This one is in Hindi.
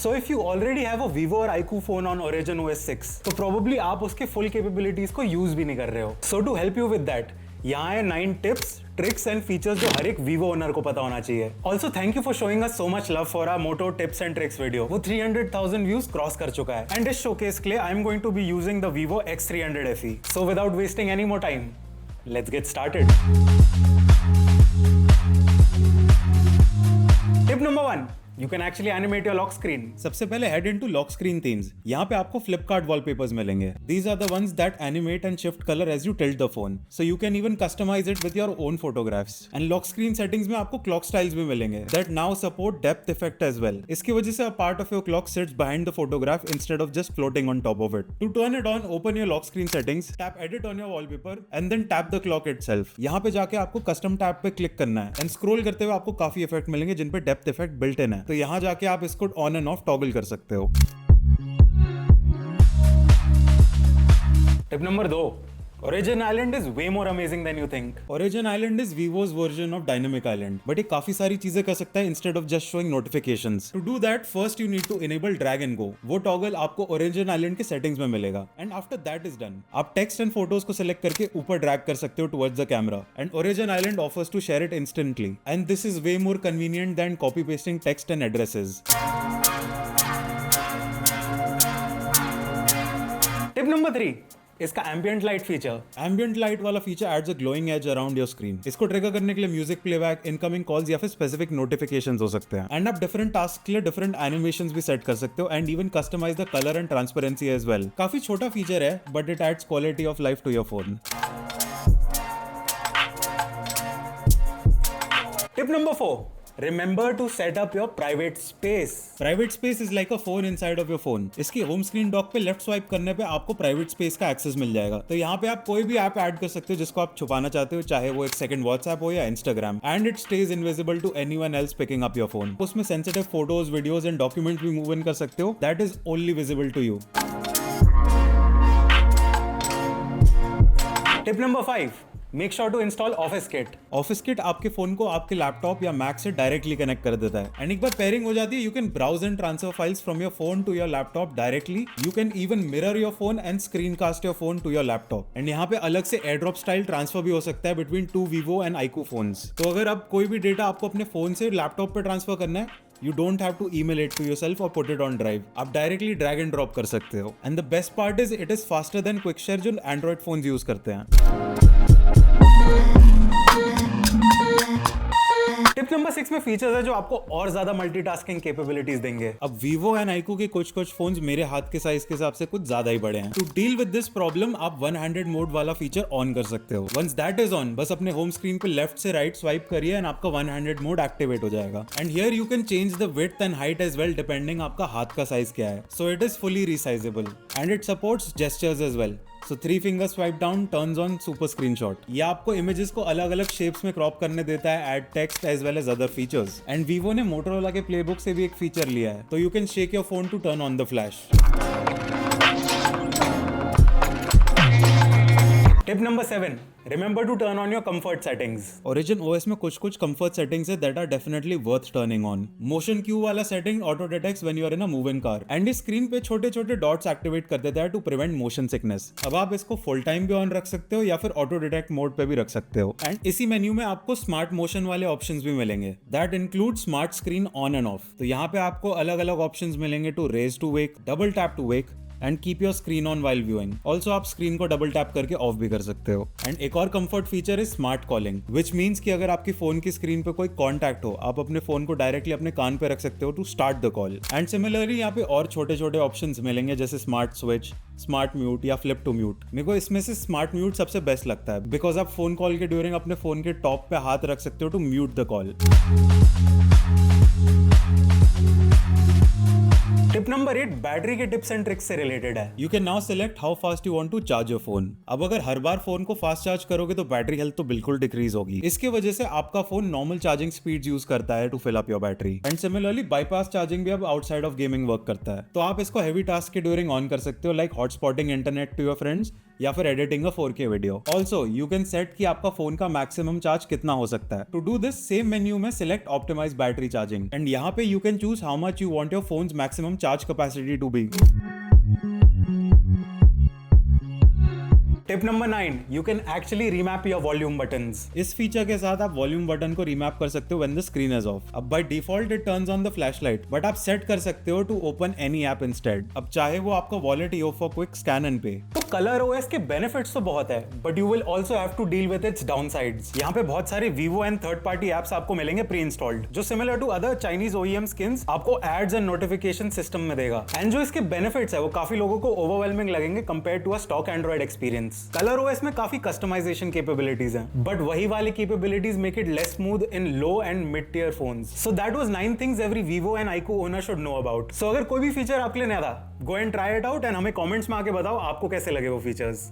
So if you already have a Vivo or iQOO phone on Origin OS 6, तो probably आप उसके full capabilities को use भी नहीं कर रहे हो. So to help you with that, यहाँ है 9 tips, tricks and features जो हर एक Vivo owner को पता होना चाहिए. Also thank you for showing us so much love for our Moto tips and tricks video. वो 300,000 views cross कर चुका है. And इस showcase के लिए I am going to be using the Vivo X300 FE. So without wasting any more time, let's get started. Tip number 1. You can actually animate your lock screen. सबसे पहले head into lock screen themes. यहाँ पे आपको Flipkart wallpapers मिलेंगे. These are the ones that animate and shift color as you tilt the phone. So you can even customize it with your own photographs. And lock screen settings में आपको clock styles भी मिलेंगे that now support depth effect as well. इसकी वजह से a part of your clock sits behind the photograph instead of just floating on top of it. To turn it on, open your lock screen settings, tap edit on your wallpaper and then tap the clock itself. यहाँ पे जाके आपको custom tab पे click करना है and scroll करते हुए आपको काफी effect मिलेंगे जिन पे depth effect built in है. तो यहाँ जाके आप इसको ऑन एंड ऑफ टॉगल कर सकते हो. Tip number 2. Origin Island is way more amazing than you think. Origin Island is Vivo's version of Dynamic Island, but ये काफी सारी चीजें कर सकता है instead of just showing notifications. To do that, first you need to enable drag and go. वो toggle आपको Origin Island के settings में मिलेगा. And after that is done, आप text and photos को select करके ऊपर drag कर सकते हो towards the camera. And Origin Island offers to share it instantly. And this is way more convenient than copy pasting text and addresses. Tip number 3. इसका ambient light feature. Ambient light वाला feature adds a glowing edge around your screen. इसको ट्रिगर करने के लिए म्यूजिक प्लेबैक, इनकमिंग कॉल्स या फिर स्पेसिफिक नोटिफिकेशंस हो सकते हैं. एंड आप डिफरेंट टास्क के लिए डिफरेंट एनिमेशंस भी सेट कर सकते हो and even customise the colour and transparency as well. काफी छोटा फीचर है but it adds quality of life to your phone. Tip number 4. Remember to set up your private space. Private space is like a phone inside of your phone. इसकी होम स्क्रीन डॉक पे लेफ्ट स्वाइप करने पे आपको प्राइवेट स्पेस का एक्सेस मिल जाएगा. तो यहाँ पे आप कोई भी ऐप ऐड कर सकते हो जिसको आप छुपाना चाहते हो, चाहे वो एक सेकंड व्हाट्सएप हो या Instagram. And it stays invisible to anyone else picking up your phone. उसमें sensitive photos, videos and document भी मूव इन कर सकते हो. That is only visible to you. Tip number 5. Make sure to install Office Kit. Office Kit आपके फोन को आपके लैपटॉप या मैक से डायरेक्टली कनेक्ट कर देता है. एंड एक बार पेयरिंग हो जाती है, you can browse and transfer files from your phone to your laptop directly. You can even mirror your phone and screencast your phone to your laptop. And यहाँ पे अलग से AirDrop स्टाइल ट्रांसफर भी हो सकता है between 2 Vivo and iQOO phones. तो अगर अब कोई भी डेटा आपको अपने फोन से लैपटॉप पे ट्रांसफर करना है, you don't have to email it to yourself or put it on drive. आप directly drag and drop कर सकते हो. And the best part is it is faster than QuickShare जो Android phones use करते हैं. टिप नंबर 6 में फीचर्स है जो आपको और ज्यादा मल्टीटास्किंग कैपेबिलिटीज देंगे. अब Vivo एंड iQOO के कुछ फोन्स मेरे हाथ के साइज के हिसाब से कुछ ज्यादा ही बड़े हैं. To deal with this problem आप वन हैंडेड मोड वाला फीचर ऑन कर सकते हो. वंस दैट इज ऑन, बस अपने होम स्क्रीन पे लेफ्ट से राइट स्वाइप करिए एंड आपका वन हैंडेड मोड एक्टिवेट हो जाएगा. And here you can change the width and height as well depending आपका हाथ का साइज क्या है. So it is fully resizable and it supports gestures as well. So 3 finger swipe down turns on super screenshot. ये आपको इमेजेस को अलग अलग शेप्स में क्रॉप करने देता है, add text as well as other features. And Vivo ने Motorola के प्लेबुक से भी एक फीचर लिया है, तो you can shake your phone to turn on the flash. Tip number 7. Remember to turn on your comfort settings. Origin OS में कुछ comfort settings है that are definitely worth turning on. Motion cue वाला setting auto detects when you are in a moving car. And इस स्क्रीन पे छोटे छोटे डॉट्स एक्टिवेट कर देता है to prevent motion sickness. अब आप इसको फुल टाइम भी ऑन रख सकते हो या फिर ऑटो डिटेक्ट मोड पे भी रख सकते हो. एंड इसी मेन्यू में आपको स्मार्ट मोशन वाले ऑप्शंस भी मिलेंगे. That include smart screen on and off. तो यहाँ पे आपको अलग अलग ऑप्शंस मिलेंगे to raise to wake, double tap to wake and keep your screen on while viewing. Also आप स्क्रीन को डबल टैप करके ऑफ भी कर सकते हो. एंड एक और comfort feature is smart calling, which means कि अगर आपकी फोन की स्क्रीन पे कोई कॉन्टैक्ट हो, आप अपने फोन को डायरेक्टली अपने कान पे रख सकते हो to start the call. And similarly यहाँ पे और छोटे छोटे ऑप्शंस मिलेंगे जैसे स्मार्ट स्विच, स्मार्ट म्यूट या फ्लिप टू म्यूट. मेरे को इसमें से स्मार्ट म्यूट सबसे बेस्ट लगता है बिकॉज आप फोन कॉल के ड्यूरिंग अपने फोन के टॉप पे हाथ रख सकते हो to mute the call. Tip number 8 battery के टिप्स एंड ट्रिक्स से रिलेटेड है. You can now select how fast you want to charge your phone. अब अगर हर बार फोन को फास्ट चार्ज करोगे तो बैटरी हेल्थ तो बिल्कुल डिक्रीज होगी. इसके वजह से आपका phone normal charging speed use करता है to fill up your battery. And similarly bypass charging भी अब आउटसाइड ऑफ गेमिंग वर्क करता है. तो आप इसको हेवी टास्क के ड्यूरिंग ऑन कर सकते हो, like hotspotting internet to your friends या फिर editing a 4K video. Also you can set कि आपका फोन का मैक्सिमम चार्ज कितना हो सकता है। To do this same menu में select optimise battery charging and यहाँ पे you can choose how much you want your phone's maximum charge capacity to be. Tip number 9, you can actually remap your volume buttons. इस फीचर के साथ आप वॉल्यूम बटन को रीमैप कर सकते हो when the screen is off. अब by default it turns on the flashlight, but आप सेट कर सकते हो to open any app instead. अब चाहे वो आपका वॉलेट ही हो फॉर क्विक स्कैन एंड पे। तो कलर ओएस के बेनिफिट्स तो बहुत है, but you will also have to deal with its downsides. यहाँ पे बहुत सारे Vivo and third party apps आपको मिलेंगे प्री इंस्टॉल्ड, जो similar to other Chinese OEM skins आपको एड्स एंड नोटिफिकेशन सिस्टम में देगा। एंड जो इसके बेनिफिट्स है वो काफी लोगों को ओवरवेलमिंग लगेंगे compare to a stock Android experience. Colour OS में काफी कस्टमाइजेशन कैपेबिलिटीज हैं, बट वही वाली capabilities make it less smooth in low end mid tier phones. So that was 9 things every Vivo and iQOO owner should know about. So अगर कोई भी फीचर आपके लिए नया था, go and try it out and हमें कमेंट्स में आके बताओ आपको कैसे लगे वो फीचर्स।